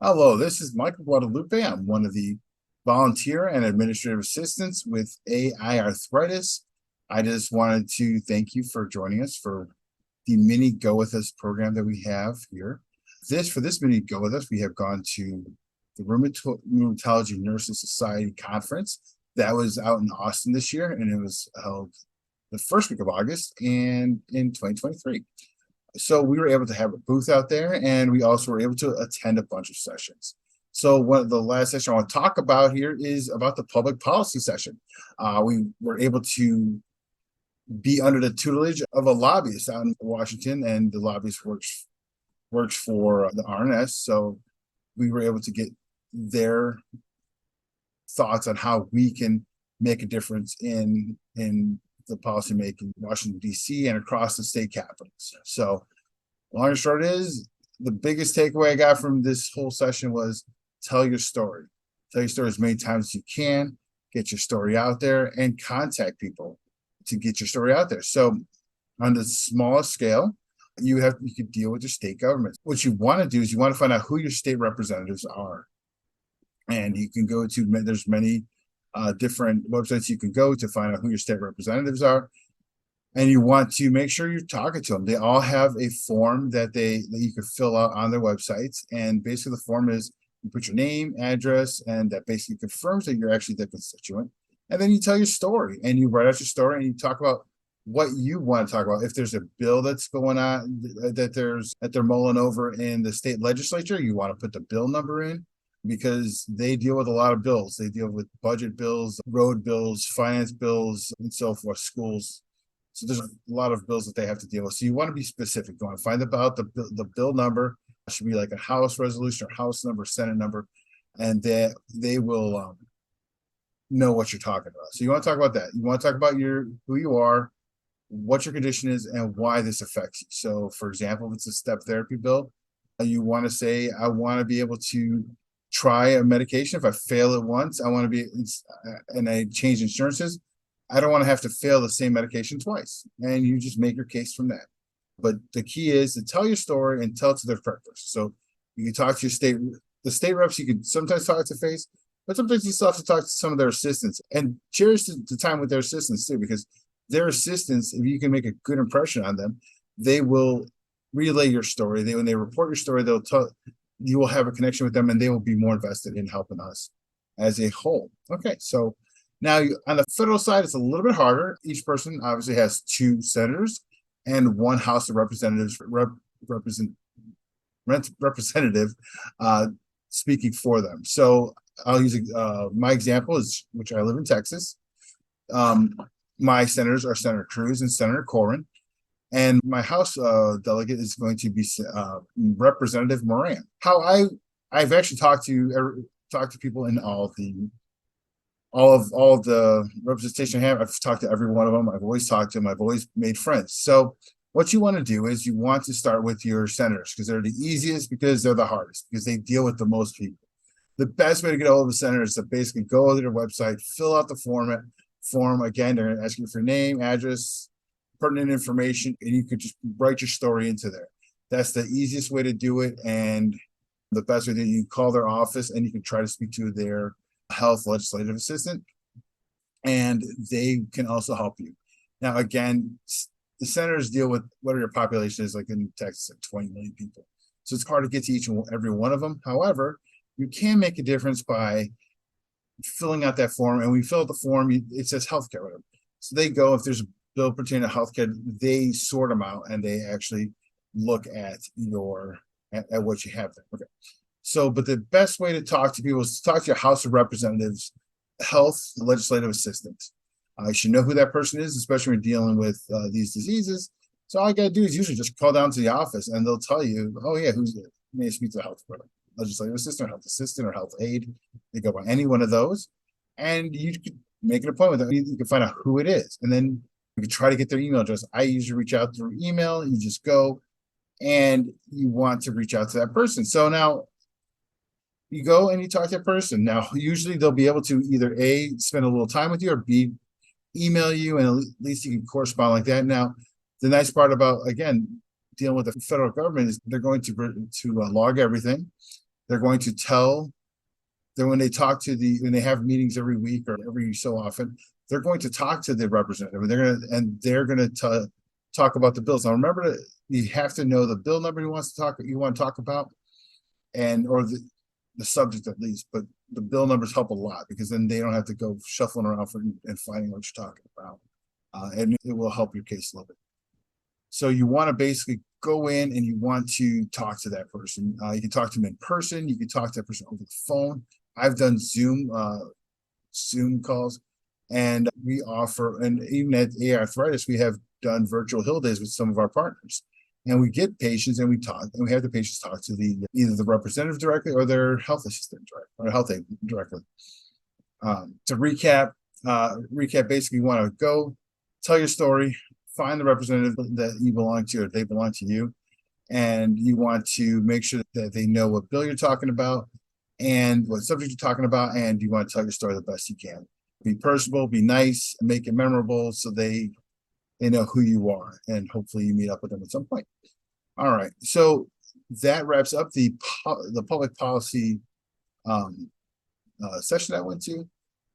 Hello, this is Michael Guadalupe. I'm one of the volunteer and administrative assistants with AiArthritis. I just wanted to thank you for joining us for the mini Go With Us program that we have here. For this mini Go With Us, we have gone to the Rheumatology Nurses Society conference that was out in Austin this year, and it was held the first week of August and in 2023. So we were able to have a booth out there, and we also were able to attend a bunch of sessions. So one of the last session I want to talk about here is about the public policy session. We were able to be under the tutelage of a lobbyist out in Washington, and the lobbyist works for the RNS. So we were able to get their thoughts on how we can make a difference in the policymaking in Washington, D.C. and across the state capitals. So long and short is, the biggest takeaway I got from this whole session was tell your story. Tell your story as many times as you can, get your story out there, and contact people to get your story out there. So on the smallest scale, you could deal with your state government. What you want to do is you want to find out who your state representatives are. And you can go to, there's many different websites you can go to find out who your state representatives are, and you want to make sure you're talking to them. They all have a form that you can fill out on their websites, and basically the form is you put your name, address, and that basically confirms that you're actually the constituent. And then you tell your story, and you write out your story, and you talk about what you want to talk about. If there's a bill that's going on that they're mulling over in the state legislature, you want to put the bill number in, because they deal with a lot of bills. They deal with budget bills, road bills, finance bills, and so forth, schools. So there's a lot of bills that they have to deal with. So you want to be specific. You want to find about the bill number. It should be like a House resolution or House number, Senate number, and they will know what you're talking about. So you want to talk about that. You want to talk about who you are, what your condition is, and why this affects you. So, for example, if it's a step therapy bill, you want to say, I want to be able to try a medication. If I fail it once, I want to be, and I change insurances, I don't want to have to fail the same medication twice. And you just make your case from that. But the key is to tell your story and tell it to their purpose. So you can talk to the state reps, you can sometimes talk to face, but sometimes you still have to talk to some of their assistants, and cherish the time with their assistants too, because their assistants, if you can make a good impression on them, they will relay your story. When they report your story, you will have a connection with them, and they will be more invested in helping us as a whole. Okay, so now on the federal side, it's a little bit harder. Each person obviously has 2 senators and 1 House of Representatives representative speaking for them. So I'll use my example is, which I live in Texas. My senators are Senator Cruz and Senator Corwin. And my House delegate is going to be Representative Moran. I've actually talked to people in all of the representation I have. I've talked to every one of them. I've always talked to them. I've always made friends. So what you want to do is you want to start with your senators, because they're the easiest, because they're the hardest, because they deal with the most people. The best way to get a hold of a senator is to basically go to their website, fill out the form. Again, they're going to ask you for your name, address, pertinent information, and you could just write your story into there. That's the easiest way to do it, and the best way to do it, you can call their office, and you can try to speak to their health legislative assistant, and they can also help you. Now, again, the senators deal with whatever your population is, like in Texas, like 20 million people. So it's hard to get to each and every one of them. However, you can make a difference by filling out that form, and we fill out the form, it says healthcare, whatever. So they go, if there's a bill pertaining to healthcare, they sort them out, and they actually look at what you have there. Okay. So, but the best way to talk to people is to talk to your House of Representatives health legislative assistant. You should know who that person is, especially when you're dealing with these diseases. So all you got to do is usually just call down to the office, and they'll tell you, oh yeah, who's it? You may speak to the health legislative assistant, or health assistant, or health aide. They go by any one of those, and you could make an appointment with them. You can find out who it is, and then you can try to get their email address. I usually reach out through email. You just go, and you want to reach out to that person. So now you go and you talk to that person. Now, usually they'll be able to either A, spend a little time with you, or B, email you, and at least you can correspond like that. Now, the nice part about, again, dealing with the federal government is they're going to log everything. They're going to tell then when they have meetings every week or every so often, they're going to talk to the representative and they're gonna talk about the bills. Now remember that you have to know the bill number you want to talk about, or the subject at least, but the bill numbers help a lot because then they don't have to go shuffling around and finding what you're talking about. And it will help your case a little bit. So you want to basically go in and you want to talk to that person. You can talk to them in person. You can talk to that person over the phone. I've done Zoom calls, and we offer, and even at AiArthritis, we have done virtual Hill days with some of our partners. And we get patients and we talk, and we have the patients talk to either the representative directly or their health assistant directly, or health aide directly. To recap, basically you want to go tell your story, find the representative that you belong to or they belong to you, and you want to make sure that they know what bill you're talking about and what subject you're talking about, and you want to tell your story the best you can. Be personable, be nice, make it memorable so they know who you are, and hopefully you meet up with them at some point. All right, so that wraps up the public policy session I went to.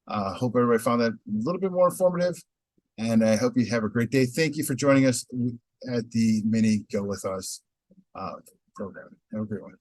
Hope everybody found that a little bit more informative, and I hope you have a great day. Thank you for joining us at the mini Go With Us program. Have a great one.